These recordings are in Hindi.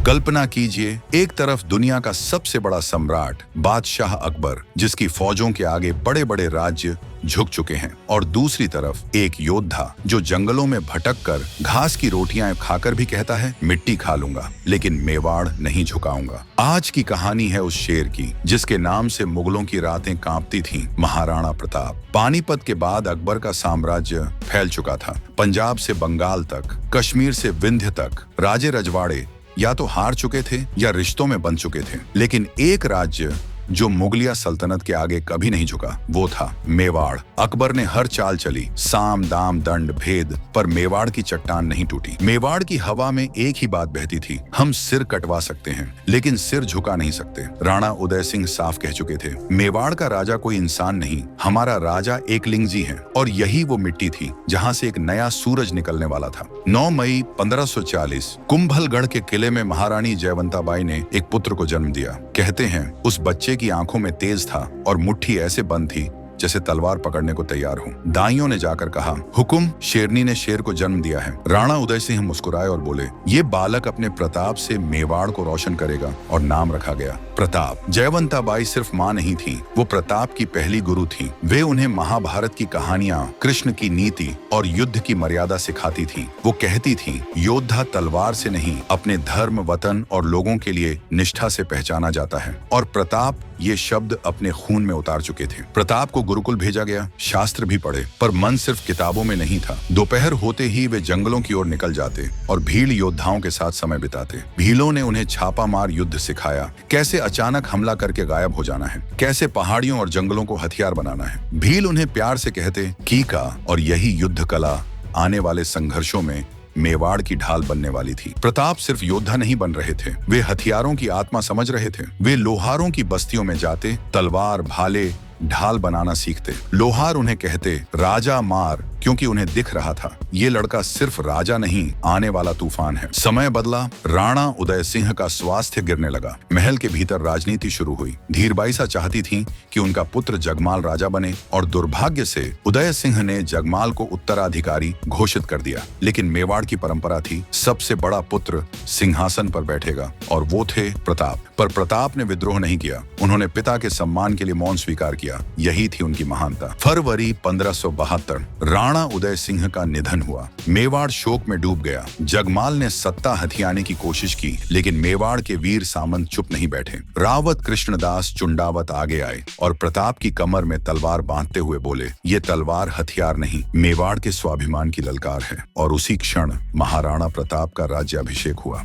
कल्पना कीजिए, एक तरफ दुनिया का सबसे बड़ा सम्राट बादशाह अकबर, जिसकी फौजों के आगे बड़े बड़े राज्य झुक चुके हैं, और दूसरी तरफ एक योद्धा जो जंगलों में भटककर घास की रोटियां खाकर भी कहता है मिट्टी खा लूंगा लेकिन मेवाड़ नहीं झुकाऊंगा। आज की कहानी है उस शेर की जिसके नाम से मुगलों की रातें कांपती थीं, महाराणा प्रताप। पानीपत के बाद अकबर का साम्राज्य फैल चुका था। पंजाब से बंगाल तक, कश्मीर से विंध्य तक राजे रजवाड़े या तो हार चुके थे या रिश्तों में बंध चुके थे, लेकिन एक राज्य जो मुगलिया सल्तनत के आगे कभी नहीं झुका, वो था मेवाड़। अकबर ने हर चाल चली, साम दाम दंड भेद, पर मेवाड़ की चट्टान नहीं टूटी। मेवाड़ की हवा में एक ही बात बहती थी, हम सिर कटवा सकते हैं लेकिन सिर झुका नहीं सकते। राणा उदय सिंह साफ कह चुके थे, मेवाड़ का राजा कोई इंसान नहीं, हमारा राजा एकलिंगजी है। और यही वो मिट्टी थी जहाँ से एक नया सूरज निकलने वाला था। 9 मई 1540 कुंभलगढ़ के किले में महारानी जयवंताबाई ने एक पुत्र को जन्म दिया। कहते हैं उस बच्चे की आंखों में तेज था और मुट्ठी ऐसे बंद थी जैसे तलवार पकड़ने को तैयार हो। दाइयों ने जाकर कहा, हुकुम, शेरनी ने शेर को जन्म दिया है। राणा उदय सिंह मुस्कुराए और बोले, ये बालक अपने प्रताप से मेवाड़ को रोशन करेगा, और नाम रखा गया प्रताप। जयवंताबाई सिर्फ मां नहीं थी, वो प्रताप की पहली गुरु थी। वे उन्हें महाभारत की कहानियां, कृष्ण की नीति और युद्ध की मर्यादा सिखाती थी। वो कहती थी, योद्धा तलवार से नहीं, अपने धर्म, वतन और लोगों के लिए निष्ठा से पहचाना जाता है। और प्रताप ये शब्द अपने खून में उतार चुके थे। प्रताप को गुरुकुल भेजा गया, शास्त्र भी पढ़े, पर मन सिर्फ किताबों में नहीं था। दोपहर होते ही वे जंगलों की ओर निकल जाते और भील योद्धाओं के साथ समय बिताते। भीलों ने उन्हें छापामार युद्ध सिखाया, कैसे अचानक हमला करके गायब हो जाना है, कैसे पहाड़ियों और जंगलों को हथियार बनाना है। भील उन्हें प्यार से कहते कीका, और यही युद्ध कला आने वाले संघर्षों में मेवाड़ की ढाल बनने वाली थी। प्रताप सिर्फ योद्धा नहीं बन रहे थे, वे हथियारों की आत्मा समझ रहे थे। वे लोहारों की बस्तियों में जाते, तलवार, भाले, ढाल बनाना सीखते। लोहार उन्हें कहते राजा मार, क्योंकि उन्हें दिख रहा था ये लड़का सिर्फ राजा नहीं, आने वाला तूफान है। समय बदला, राणा उदय सिंह का स्वास्थ्य गिरने लगा। महल के भीतर राजनीति शुरू हुई। धीरबाईसा चाहती थी कि उनका पुत्र जगमाल राजा बने, और दुर्भाग्य से उदय सिंह ने जगमाल को उत्तराधिकारी घोषित कर दिया। लेकिन मेवाड़ की परंपरा थी, सबसे बड़ा पुत्र सिंहासन पर बैठेगा, और वो थे प्रताप। पर प्रताप ने विद्रोह नहीं किया, उन्होंने पिता के सम्मान के लिए मौन स्वीकार किया। यही थी उनकी महानता। फरवरी 1572 राणा उदय सिंह का निधन हुआ। मेवाड़ शोक में डूब गया। जगमाल ने सत्ता हथियाने की कोशिश की, लेकिन मेवाड़ के वीर सामंत चुप नहीं बैठे। रावत कृष्णदास चुंडावत आगे आए और प्रताप की कमर में तलवार बांधते हुए बोले, ये तलवार हथियार नहीं, मेवाड़ के स्वाभिमान की ललकार है। और उसी क्षण महाराणा प्रताप का राज्याभिषेक हुआ।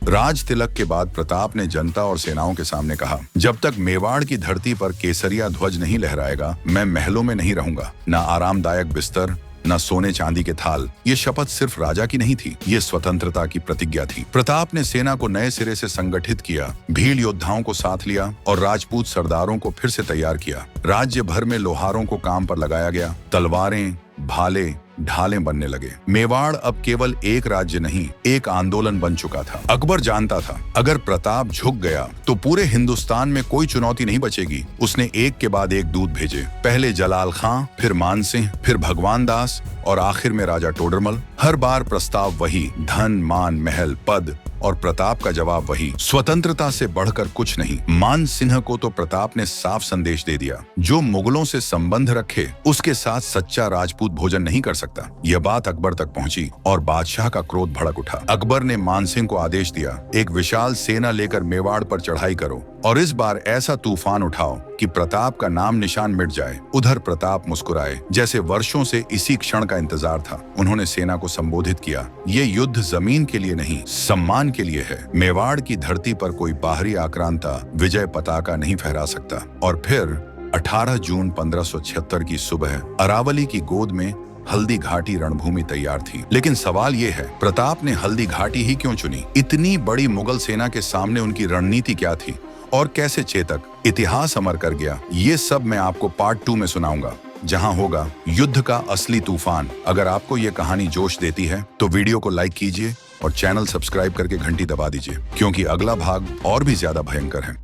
राज तिलक के बाद प्रताप ने जनता और सेनाओं के सामने कहा, जब तक मेवाड़ की धरती पर केसरिया ध्वज नहीं लहराएगा, मैं महलों में नहीं रहूंगा। न आरामदायक बिस्तर, न सोने चांदी के थाल। ये शपथ सिर्फ राजा की नहीं थी, ये स्वतंत्रता की प्रतिज्ञा थी। प्रताप ने सेना को नए सिरे से संगठित किया, भील योद्धाओं को साथ लिया और राजपूत सरदारों को फिर से तैयार किया। राज्य भर में लोहारों को काम पर लगाया गया। तलवारें, भाले, ढालें बनने लगे। मेवाड़ अब केवल एक राज्य नहीं, एक आंदोलन बन चुका था। अकबर जानता था, अगर प्रताप झुक गया तो पूरे हिंदुस्तान में कोई चुनौती नहीं बचेगी। उसने एक के बाद एक दूत भेजे, पहले जलाल खां, फिर मानसिंह, फिर भगवान दास और आखिर में राजा टोडरमल। हर बार प्रस्ताव वही, धन, मान, महल, पद, और प्रताप का जवाब वही, स्वतंत्रता से बढ़कर कुछ नहीं। मान सिंह को तो प्रताप ने साफ संदेश दे दिया, जो मुगलों से संबंध रखे उसके साथ सच्चा राजपूत भोजन नहीं कर सकता। यह बात अकबर तक पहुंची और बादशाह का क्रोध भड़क उठा। अकबर ने मान सिंह को आदेश दिया, एक विशाल सेना लेकर मेवाड़ पर चढ़ाई करो और इस बार ऐसा तूफान उठाओ कि प्रताप का नाम निशान मिट जाए। उधर प्रताप मुस्कुराए, जैसे वर्षों से इसी क्षण का इंतजार था। उन्होंने सेना को संबोधित किया, ये युद्ध जमीन के लिए नहीं, सम्मान के लिए है। मेवाड़ की धरती पर कोई बाहरी आक्रांता विजय पताका नहीं फहरा सकता। और फिर 18 जून 1576 की सुबह अरावली की गोद में हल्दी घाटी रणभूमि तैयार थी। लेकिन सवाल ये है, प्रताप ने हल्दी घाटी ही क्यों चुनी? इतनी बड़ी मुगल सेना के सामने उनकी रणनीति क्या थी और कैसे चेतक इतिहास अमर कर गया? ये सब मैं आपको पार्ट 2 में सुनाऊंगा, जहां होगा युद्ध का असली तूफान। अगर आपको ये कहानी जोश देती है तो वीडियो को लाइक कीजिए और चैनल सब्सक्राइब करके घंटी दबा दीजिए, क्योंकि अगला भाग और भी ज्यादा भयंकर है।